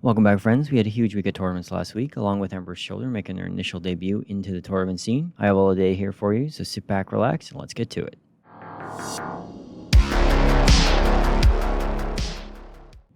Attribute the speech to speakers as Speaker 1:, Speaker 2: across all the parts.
Speaker 1: Welcome back, friends. We had a huge week of tournaments last week, along with Emperor's Shoulder making their initial debut into the tournament scene. I have all day here for you, so sit back, relax, and let's get to it.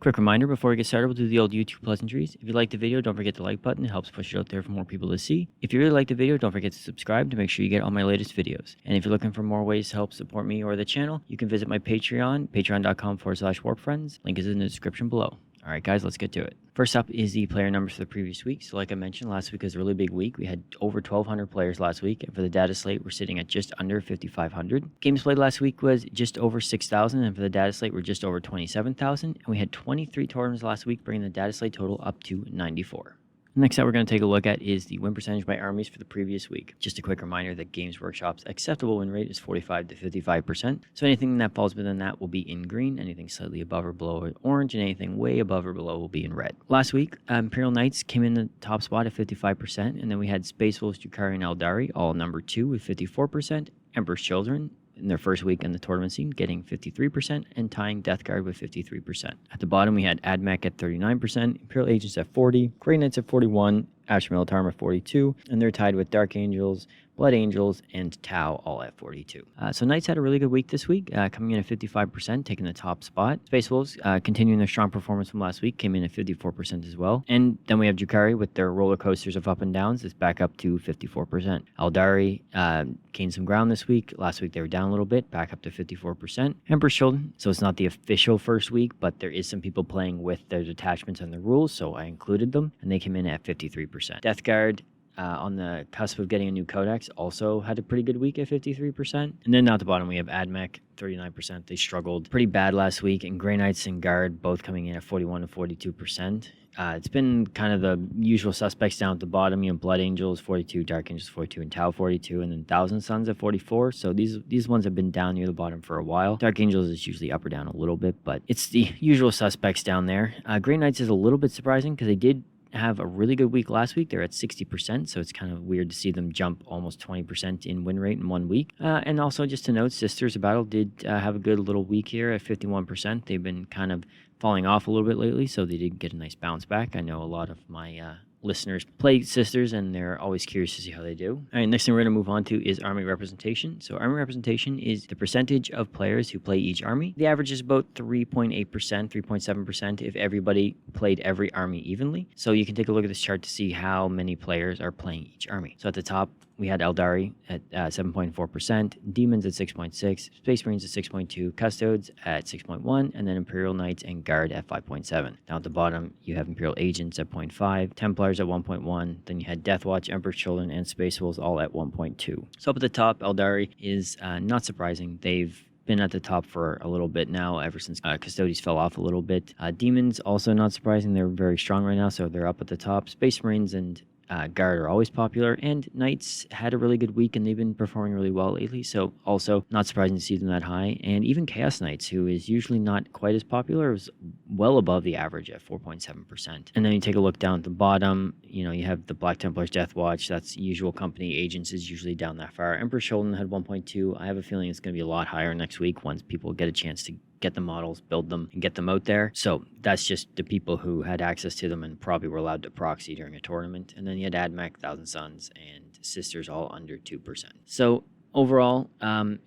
Speaker 1: Quick reminder before we get started, we'll do the old YouTube pleasantries. If you like the video, don't forget the like button. It helps push it out there for more people to see. If you really like the video, don't forget to subscribe to make sure you get all my latest videos. And if you're looking for more ways to help support me or the channel, you can visit my Patreon, patreon.com/warpfriends. Link is in the description below. All right, guys, let's get to it. First up is the player numbers for the previous week. So like I mentioned, last week was a really big week. We had over 1,200 players last week. And for the Dataslate, we're sitting at just under 5,500. Games played last week was just over 6,000. And for the Dataslate, we're just over 27,000. And we had 23 tournaments last week, bringing the Dataslate total up to 94. Next up, we're going to take a look at is the win percentage by armies for the previous week. Just a quick reminder that Games Workshop's acceptable win rate is 45 to 55%. So anything that falls within that will be in green, anything slightly above or below is orange, and anything way above or below will be in red. Last week, Imperial Knights came in the top spot at 55%, and then we had Space Wolves, Drukhari, and Aeldari all number 2 with 54%, Emperor's Children in their first week in the tournament scene, getting 53%, and tying Death Guard with 53%. At the bottom, we had AdMech at 39%, Imperial Agents at 40%, Grey Knights at 41%, Asher Militarum at 42%, and they're tied with Dark Angels, Blood Angels, and Tau all at 42%. So Knights had a really good week this week, coming in at 55%, taking the top spot. Space Wolves, continuing their strong performance from last week, came in at 54% as well. And then we have Drukhari with their roller coasters of up and downs. It's back up to 54%. Aeldari gained some ground this week. Last week they were down a little bit, back up to 54%. Emperor's Children, so it's not the official first week, but there is some people playing with their detachments and the rules, so I included them, and they came in at 53%. Death Guard, on the cusp of getting a new codex, also had a pretty good week at 53%. And then at the bottom, we have AdMech, 39%. They struggled pretty bad last week, and Grey Knights and Guard both coming in at 41 to 42%. It's been kind of the usual suspects down at the bottom. You know, Blood Angels 42, Dark Angels 42, and Tau 42, and then Thousand Suns at 44. So these ones have been down near the bottom for a while. Dark Angels is usually up or down a little bit, but it's the usual suspects down there. Grey Knights is a little bit surprising because they did have a really good week last week. They're at 60%, so it's kind of weird to see them jump almost 20% in win rate in 1 week. And also just to note, Sisters of Battle did have a good little week here at 51%. They've been kind of falling off a little bit lately, so they did get a nice bounce back. I know a lot of my listeners play Sisters, and they're always curious to see how they do. All right, next thing we're going to move on to is Army Representation. So Army Representation is the percentage of players who play each army. The average is about 3.8%, 3.7% if everybody played every army evenly. So you can take a look at this chart to see how many players are playing each army. So at the top, we had Aeldari at 7.4%, Demons at 6.6%, Space Marines at 6.2%, Custodes at 6.1%, and then Imperial Knights and Guard at 5.7%. Down at the bottom, you have Imperial Agents at 0.5%, Templars at 1.1%, then you had Death Watch, Emperor's Children, and Space Wolves all at 1.2%. So up at the top, Aeldari is not surprising. They've been at the top for a little bit now, ever since Custodes fell off a little bit. Demons, also not surprising. They're very strong right now, so they're up at the top. Space Marines and Guard are always popular, and Knights had a really good week, and they've been performing really well lately, so also not surprising to see them that high. And even Chaos Knights, who is usually not quite as popular, was well above the average at 4.7%. And then you take a look down at the bottom, you know, you have the Black Templars Death Watch. That's usual company. Agents is usually down that far. Emperor's Children had 1.2. I have a feeling it's going to be a lot higher next week once people get a chance to get the models, build them, and get them out there. So that's just the people who had access to them and probably were allowed to proxy during a tournament. And then you had AdMech, Thousand Suns, and Sisters all under 2%. So overall,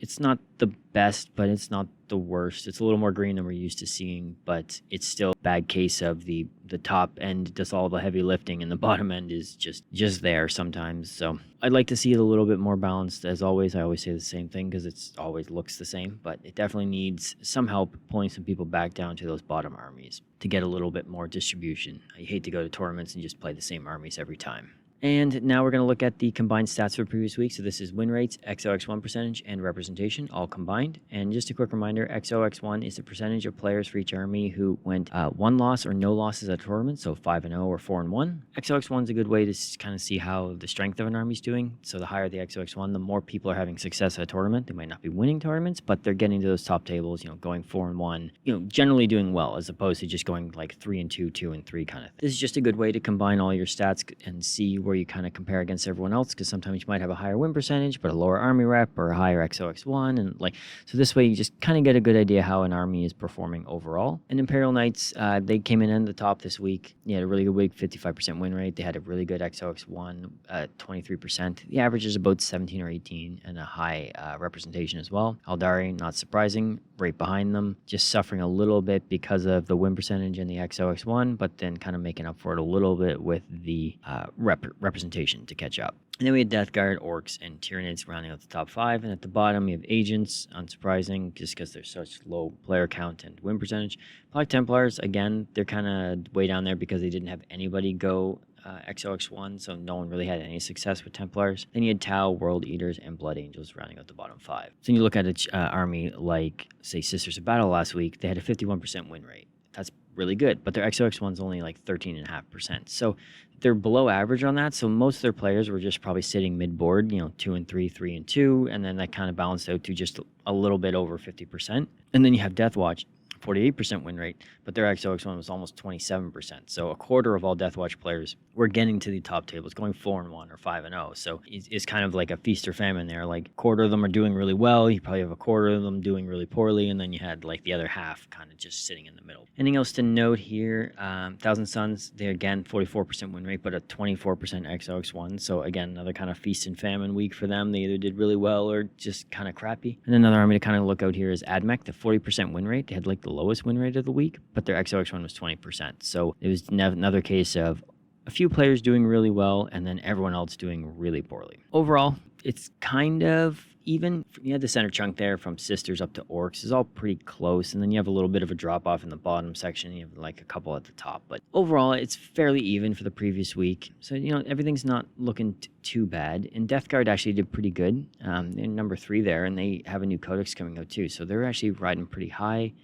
Speaker 1: it's not the best, but it's not the worst. It's a little more green than we're used to seeing, but it's still a bad case of the top end does all the heavy lifting and the bottom end is just there sometimes. So I'd like to see it a little bit more balanced. As always, I always say the same thing because it always looks the same, but it definitely needs some help pulling some people back down to those bottom armies to get a little bit more distribution. I hate to go to tournaments and just play the same armies every time. And now we're going to look at the combined stats for the previous week. So this is win rates, XOX1 percentage, and representation, all combined. And just a quick reminder, XOX1 is the percentage of players for each army who went 1 loss or no losses at a tournament, so 5-0 or 4-1. XOX1 is a good way to kind of see how the strength of an army is doing. So the higher the XOX1, the more people are having success at a tournament. They might not be winning tournaments, but they're getting to those top tables, you know, going 4-1, you know, generally doing well, as opposed to just going like 3-2, 2-3 kind of thing. This is just a good way to combine all your stats and see where where you kind of compare against everyone else, because sometimes you might have a higher win percentage, but a lower army rep or a higher XOX1. And so this way you just kind of get a good idea how an army is performing overall. And Imperial Knights, they came in at the top this week. They had a really good week, 55% win rate. They had a really good XOX1, 23%. The average is about 17 or 18 and a high representation as well. Aeldari, not surprising, right behind them, just suffering a little bit because of the win percentage and the XOX1, but then kind of making up for it a little bit with the representation to catch up. And then we had Death Guard, Orcs, and Tyranids rounding out the top 5. And at the bottom, you have Agents, unsurprising, just because there's such low player count and win percentage. Black Templars, again, they're kind of way down there because they didn't have anybody go XOX1, so no one really had any success with Templars. Then you had Tau, World Eaters, and Blood Angels rounding out the bottom 5. So when you look at an army like, say, Sisters of Battle last week, they had a 51% win rate. That's really good, but their XOX1's only like 13.5%. So they're below average on that. So most of their players were just probably sitting mid-board, 2 and 3, 3 and 2, and then that kind of balanced out to just a little bit over 50%. And then you have Deathwatch, 48% win rate, but their XOX1 was almost 27%. So a quarter of all Deathwatch players were getting to the top tables, going 4-1 or 5-0. So it's kind of like a feast or famine there. Like a quarter of them are doing really well. You probably have a quarter of them doing really poorly, and then you had like the other half kind of just sitting in the middle. Anything else to note here? Thousand Suns, they again 44% win rate, but a 24% XOX1. So again, another kind of feast and famine week for them. They either did really well or just kind of crappy. And another army to kind of look out here is Admech, the 40% win rate. They had like the lowest win rate of the week, but their XOX1 was 20%. So it was another case of a few players doing really well and then everyone else doing really poorly. Overall, it's kind of even. You had the center chunk there from Sisters up to Orcs is all pretty close, and then you have a little bit of a drop off in the bottom section. You have like a couple at the top, but overall it's fairly even for the previous week. So everything's not looking too bad. And Death Guard actually did pretty good. They're number 3 there, and they have a new codex coming out too, so they're actually riding pretty high.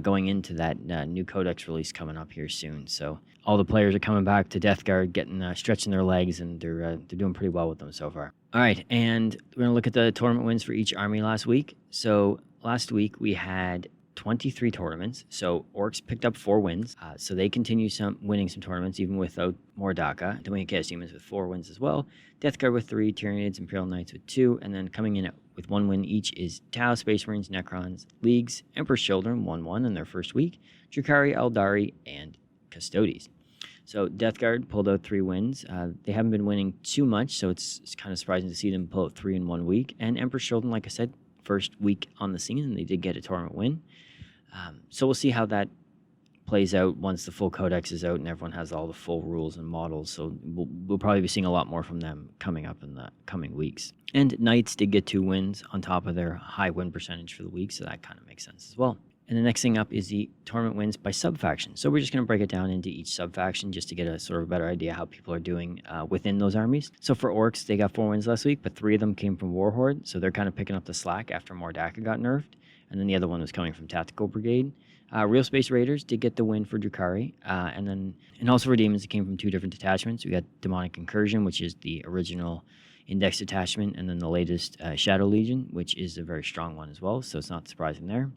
Speaker 1: Going into that new codex release coming up here soon. So all the players are coming back to Death Guard, getting stretching their legs, and they're doing pretty well with them so far. All right, and we're going to look at the tournament wins for each army last week. So last week we had 23 tournaments. So Orcs picked up 4 wins. So they continue winning some tournaments even without Mordaka. Then we had Chaos Demons with 4 wins as well. Death Guard with 3, Tyranids, Imperial Knights with 2, and then coming in with 1 win each is Tau, Space Marines, Necrons, Leagues, Emperor's Children, 1-1 in their first week, Drukhari, Aeldari, and Custodes. So Death Guard pulled out 3 wins. They haven't been winning too much, so it's kind of surprising to see them pull out 3 in 1 week. And Emperor's Children, like I said, first week on the scene, and they did get a tournament win. So we'll see how that plays out once the full codex is out and everyone has all the full rules and models. So we'll probably be seeing a lot more from them coming up in the coming weeks. And Knights did get 2 wins on top of their high win percentage for the week, so that kind of makes sense as well. And the next thing up is the tournament wins by subfaction. So we're just going to break it down into each subfaction just to get a sort of better idea how people are doing within those armies. So for Orcs, they got 4 wins last week, but 3 of them came from Warhorde, so they're kind of picking up the slack after Mordaka got nerfed. And then the other one was coming from Tactical Brigade. Real Space Raiders did get the win for Drukhari. And also for Demons, it came from 2 different detachments. We got Demonic Incursion, which is the original Index detachment, and then the latest Shadow Legion, which is a very strong one as well, so it's not surprising there.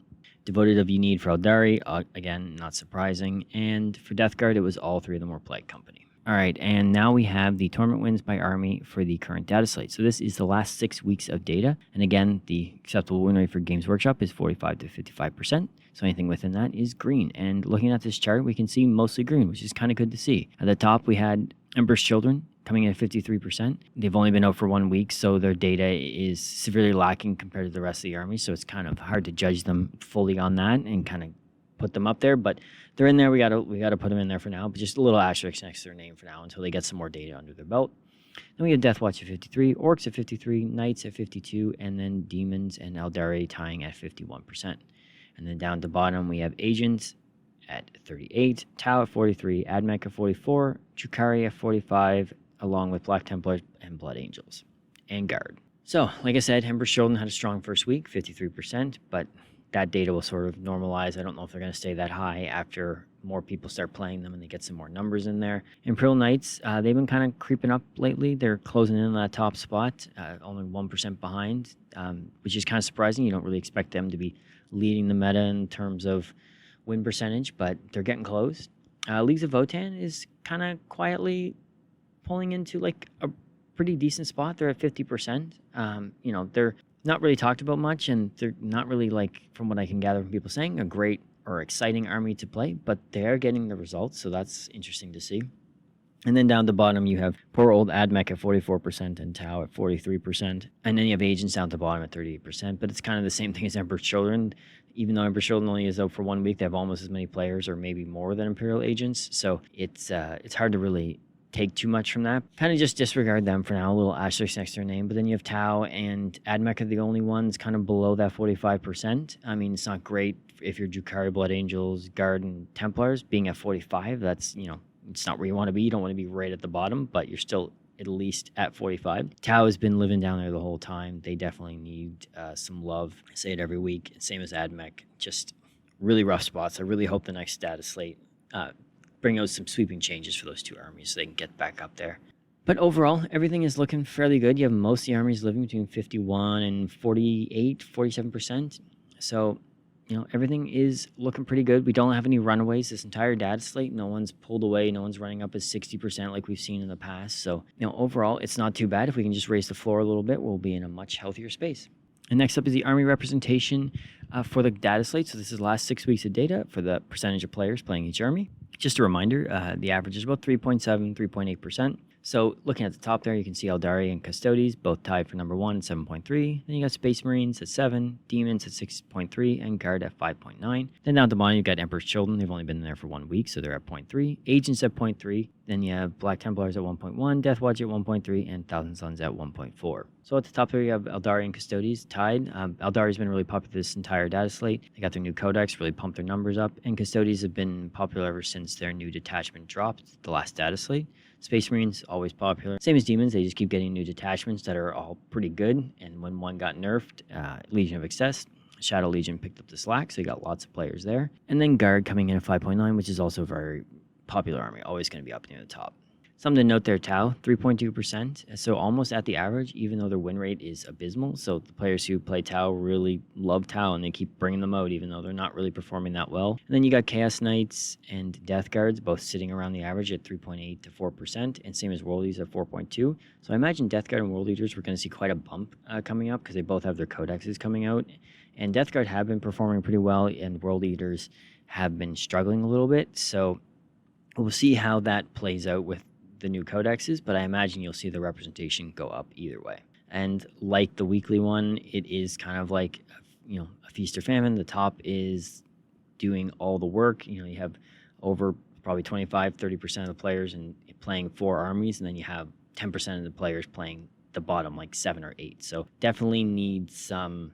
Speaker 1: Devoted of Need for Aeldari, again, not surprising. And for Death Guard, it was all 3 of them were Plague Company. All right, and now we have the tournament wins by army for the current data slate. So this is the last 6 weeks of data. And again, the acceptable win rate for Games Workshop is 45 to 55%. So anything within that is green. And looking at this chart, we can see mostly green, which is kind of good to see. At the top, we had Emperor's Children coming in at 53%. They've only been out for 1 week, so their data is severely lacking compared to the rest of the army. So it's kind of hard to judge them fully on that and kind of put them up there, but they're in there. We gotta put them in there for now, but just a little asterisk next to their name for now until they get some more data under their belt. Then we have Deathwatch at 53, Orcs at 53, Knights at 52, and then Demons and Aeldari tying at 51%. And then down to the bottom, we have Agents at 38, Tau at 43, Admech at 44, Drukhari at 45, along with Black Templars and Blood Angels, and Guard. So, like I said, Emperor's Children had a strong first week, 53%, but that data will sort of normalize. I don't know if they're going to stay that high after more people start playing them and they get some more numbers in there. Imperial Knights, they've been kind of creeping up lately. They're closing in on that top spot, only 1% behind, which is kind of surprising. You don't really expect them to be leading the meta in terms of win percentage, but they're getting close. Leagues of Votan is kind of quietly pulling into like a pretty decent spot. They're at 50%. You know, they're not really talked about much, and they're not really, like, from what I can gather from people saying, a great or exciting army to play, but they are getting the results, so that's interesting to see. And then down the bottom, you have poor old Admech at 44% and Tau at 43%. And then you have Agents down at the bottom at 38%. But it's kind of the same thing as Emperor's Children. Even though Emperor's Children only is out for 1 week, they have almost as many players or maybe more than Imperial Agents. So it's hard to really take too much from that. Kind of just disregard them for now, a little asterisk next to their name. But then you have Tau and Admech are the only ones kind of below that 45%. I mean, it's not great if you're Drukhari, Blood Angels, Guard, and Templars being at 45. That's, you know, it's not where you want to be. You don't want to be right at the bottom, but you're still at least at 45. Tau has been living down there the whole time. They definitely need some love. I say it every week. Same as Admech. Just really rough spots. I really hope the next Dataslate bring out some sweeping changes for those two armies so they can get back up there. But overall, everything is looking fairly good. You have most of the armies living between 51 and 48, 47%. So, you know, everything is looking pretty good. We don't have any runaways this entire data slate. No one's pulled away. No one's running up as 60% like we've seen in the past. So, you know, overall, it's not too bad. If we can just raise the floor a little bit, we'll be in a much healthier space. And next up is the army representation for the data slate. So this is the last 6 weeks of data for the percentage of players playing each army. Just a reminder, the average is about 3.7, 3.8%. So looking at the top there, you can see Aeldari and Custodes both tied for number 1 at 7.3. Then you got Space Marines at 7, Demons at 6.3, and Guard at 5.9. Then down at the bottom, you've got Emperor's Children. They've only been there for 1 week, so they're at 0.3. Agents at 0.3. Then you have Black Templars at 1.1, Death Watch at 1.3, and Thousand Sons at 1.4. So at the top there, you have Aeldari and Custodes tied. Aeldari's been really popular this entire data slate. They got their new codex, really pumped their numbers up, and Custodes have been popular ever since their new detachment dropped the last data slate. Space Marines, always popular. Same as Demons, they just keep getting new detachments that are all pretty good. And when one got nerfed, Legion of Excess, Shadow Legion picked up the slack, so you got lots of players there. And then Guard coming in at 5.9, which is also a very popular army, always going to be up near the top. Something to note there, Tau, 3.2%, so almost at the average, even though their win rate is abysmal. So the players who play Tau really love Tau, and they keep bringing them out, even though they're not really performing that well. And then you got Chaos Knights and Death Guards, both sitting around the average at 3.8 to 4%, and same as World Eaters at 4.2. So I imagine Death Guard and World Eaters, we're going to see quite a bump coming up, because they both have their codexes coming out. And Death Guard have been performing pretty well, and World Eaters have been struggling a little bit. So we'll see how that plays out with the new codexes, but I imagine you'll see the representation go up either way. And like the weekly one, it is kind of like, you know, a feast or famine. The top is doing all the work. You know, you have over probably 25, 30% of the players and playing 4 armies, and then you have 10% of the players playing the bottom, like 7 or 8. So definitely need some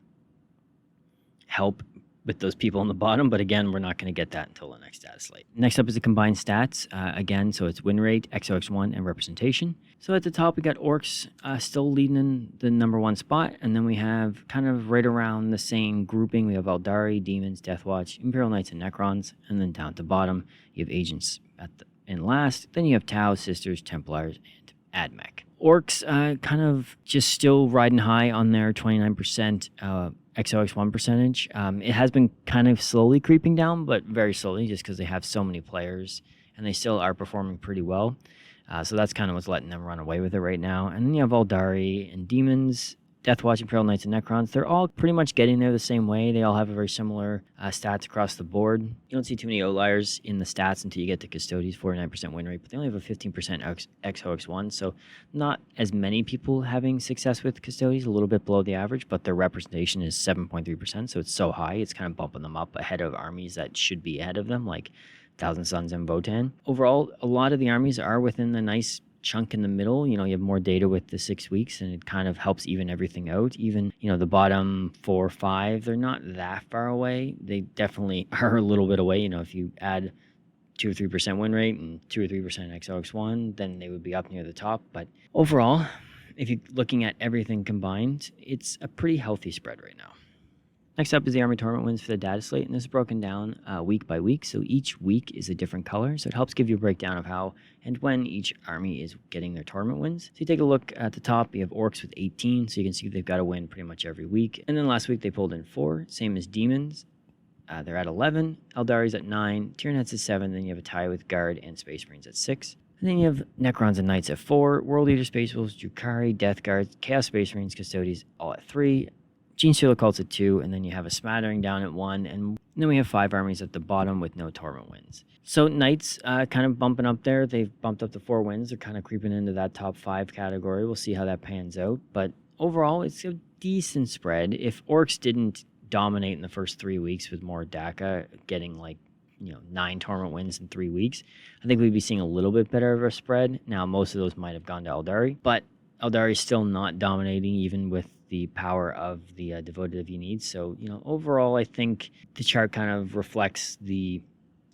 Speaker 1: help with those people on the bottom, but again, we're not going to get that until the next data slate. Next up is the combined stats. Again, so it's win rate, XOX1, and representation. So at the top, we got Orcs still leading in the number 1 spot, and then we have kind of right around the same grouping. We have Aeldari, Demons, Deathwatch, Imperial Knights, and Necrons, and then down at the bottom, you have Agents in last. Then you have Tau, Sisters, Templars, and Admech. Orcs kind of just still riding high on their 29% XOX1 percentage. It has been kind of slowly creeping down, but very slowly, just because they have so many players, and they still are performing pretty well. So that's kind of what's letting them run away with it right now. And then you have Aeldari and Demons, Deathwatch, Imperial Knights, and Necrons. They're all pretty much getting there the same way. They all have a very similar stats across the board. You don't see too many outliers in the stats until you get to Custodes, 49% win rate, but they only have a 15% XOX1, so not as many people having success with Custodes, a little bit below the average, but their representation is 7.3%, so it's so high, it's kind of bumping them up ahead of armies that should be ahead of them, like Thousand Sons and Votan. Overall, a lot of the armies are within the nice chunk in the middle. You know, you have more data with the 6 weeks, and it kind of helps even everything out. Even, you know, the bottom 4 or 5, they're not that far away. They definitely are a little bit away. You know, if you add 2 or 3% win rate and 2 or 3% XOX1, then they would be up near the top. But overall, if you're looking at everything combined, it's a pretty healthy spread right now. Next up is the Army Tournament wins for the data slate, and this is broken down week by week. So each week is a different color, so it helps give you a breakdown of how and when each army is getting their tournament wins. So you take a look at the top, you have Orcs with 18, so you can see they've got to win pretty much every week. And then last week they pulled in 4, same as Demons. They're at 11, Aeldari's at 9, Tyranids at 7, then you have a tie with Guard and Space Marines at 6. And then you have Necrons and Knights at 4, World Eater Space Wolves, Drukhari, Death Guards, Chaos Space Marines, Custodies all at 3, Gene Stealer Cults at 2, and then you have a smattering down at 1, and then we have 5 armies at the bottom with no Torment wins. So Knights kind of bumping up there. They've bumped up to 4 wins. They're kind of creeping into that top 5 category. We'll see how that pans out. But overall, it's a decent spread. If Orcs didn't dominate in the first 3 weeks with more DACA getting 9 Torment wins in 3 weeks, I think we'd be seeing a little bit better of a spread. Now, most of those might have gone to Aeldari, but Aeldari is still not dominating even with the power of the Devoted of Needs. So, overall, I think the chart kind of reflects the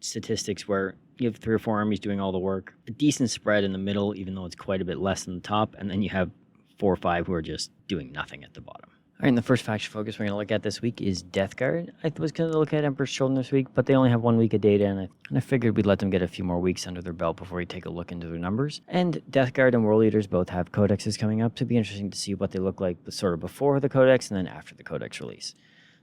Speaker 1: statistics where you have 3 or 4 armies doing all the work, a decent spread in the middle, even though it's quite a bit less than the top, and then you have 4 or 5 who are just doing nothing at the bottom. All right, and the first faction focus we're going to look at this week is Death Guard. I was going to look at Emperor's Children this week, but they only have 1 week of data, and I figured we'd let them get a few more weeks under their belt before we take a look into their numbers. And Death Guard and World Eaters both have codexes coming up, so it'd be interesting to see what they look like sort of before the codex and then after the codex release.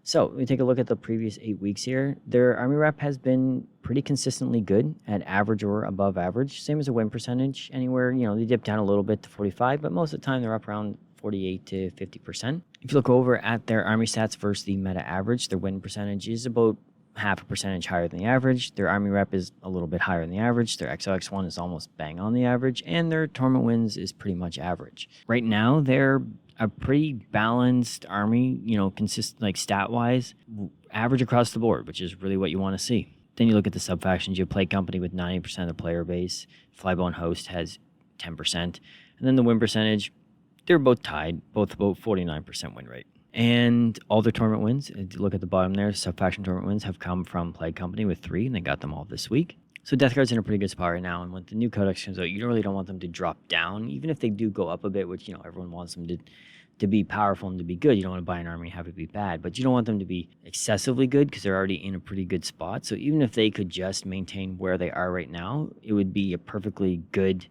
Speaker 1: So we take a look at the previous 8 weeks here. Their army rep has been pretty consistently good at average or above average. Same as a win percentage. Anywhere, they dip down a little bit to 45, but most of the time they're up around 48 to 50%. If you look over at their army stats versus the meta average, their win percentage is about half a percentage higher than the average. Their army rep is a little bit higher than the average. Their XOX1 is almost bang on the average, and their Torment wins is pretty much average. Right now, they're a pretty balanced army, consistent, stat-wise, average across the board, which is really what you want to see. Then you look at the subfactions. You have Plague Company with 90% of the player base. Flybone Host has 10%. And then the win percentage, they're both tied, both about 49% win rate. And all their tournament wins, if you look at the bottom there, subfaction tournament wins have come from Plague Company with 3, and they got them all this week. So Death Guard's in a pretty good spot right now, and when the new codex comes out, you really don't want them to drop down, even if they do go up a bit, which, everyone wants them to be powerful and to be good. You don't want to buy an army and have it be bad, but you don't want them to be excessively good because they're already in a pretty good spot. So even if they could just maintain where they are right now, it would be a perfectly good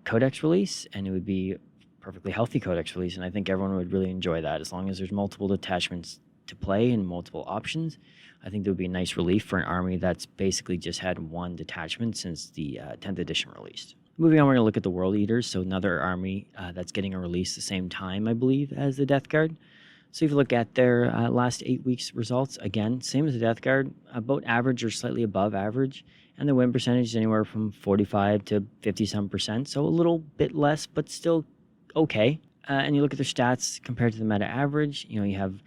Speaker 1: codex release, and it would be perfectly healthy codex release, and I think everyone would really enjoy that. As long as there's multiple detachments to play and multiple options, I think there would be a nice relief for an army that's basically just had 1 detachment since the 10th edition released. Moving on, we're going to look at the World Eaters, so another army that's getting a release the same time, I believe, as the Death Guard. So if you look at their last 8 weeks results, again, same as the Death Guard, about average or slightly above average, and the win percentage is anywhere from 45 to 50-some%, so a little bit less, but still okay. And you look at their stats compared to the meta average, you have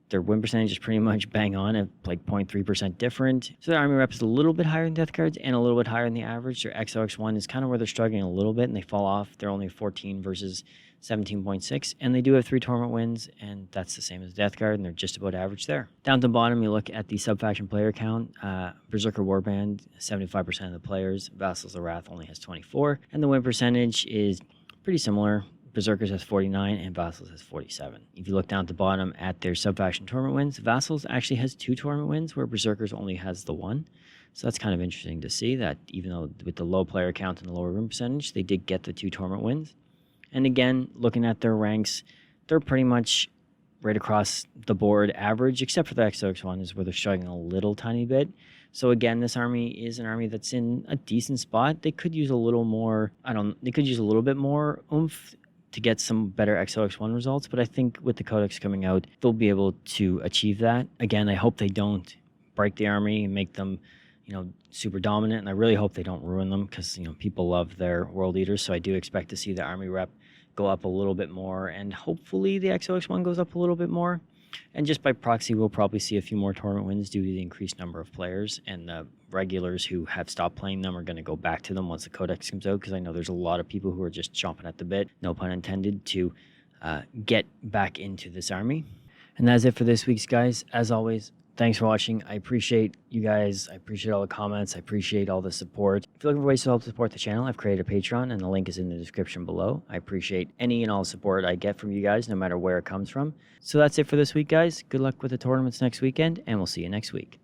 Speaker 1: their win percentage is pretty much bang on at 0.3% different. So their army rep is a little bit higher than Death Guards and a little bit higher than the average. Their XOX1 is kind of where they're struggling a little bit, and they fall off. They're only 14 versus 17.6, and they do have 3 tournament wins, and that's the same as Death Guard, and they're just about average there. Down at the bottom, you look at the subfaction player count. Berserker Warband, 75% of the players. Vassals of Wrath only has 24, and the win percentage is pretty similar. Berserkers has 49 and Vassals has 47. If you look down at the bottom at their subfaction tournament wins, Vassals actually has 2 tournament wins where Berserkers only has the 1. So that's kind of interesting to see that even though with the low player count and the lower win percentage, they did get the 2 tournament wins. And again, looking at their ranks, they're pretty much right across the board average, except for the XOX1 is where they're struggling a little tiny bit. So again, this army is an army that's in a decent spot. They could use a little more, they could use a little bit more oomph to get some better XOX1 results, but I think with the codex coming out, they'll be able to achieve that. Again, I hope they don't break the army and make them, super dominant, and I really hope they don't ruin them because, people love their World Eaters, so I do expect to see the army rep go up a little bit more, and hopefully the XOX1 goes up a little bit more. And just by proxy, we'll probably see a few more tournament wins due to the increased number of players, and the regulars who have stopped playing them are going to go back to them once the codex comes out, because I know there's a lot of people who are just chomping at the bit, no pun intended, to get back into this army. And that's it for this week's, guys. As always, thanks for watching. I appreciate you guys. I appreciate all the comments. I appreciate all the support. If you're looking for ways to help support the channel, I've created a Patreon, and the link is in the description below. I appreciate any and all support I get from you guys, no matter where it comes from. So that's it for this week, guys. Good luck with the tournaments next weekend, and we'll see you next week.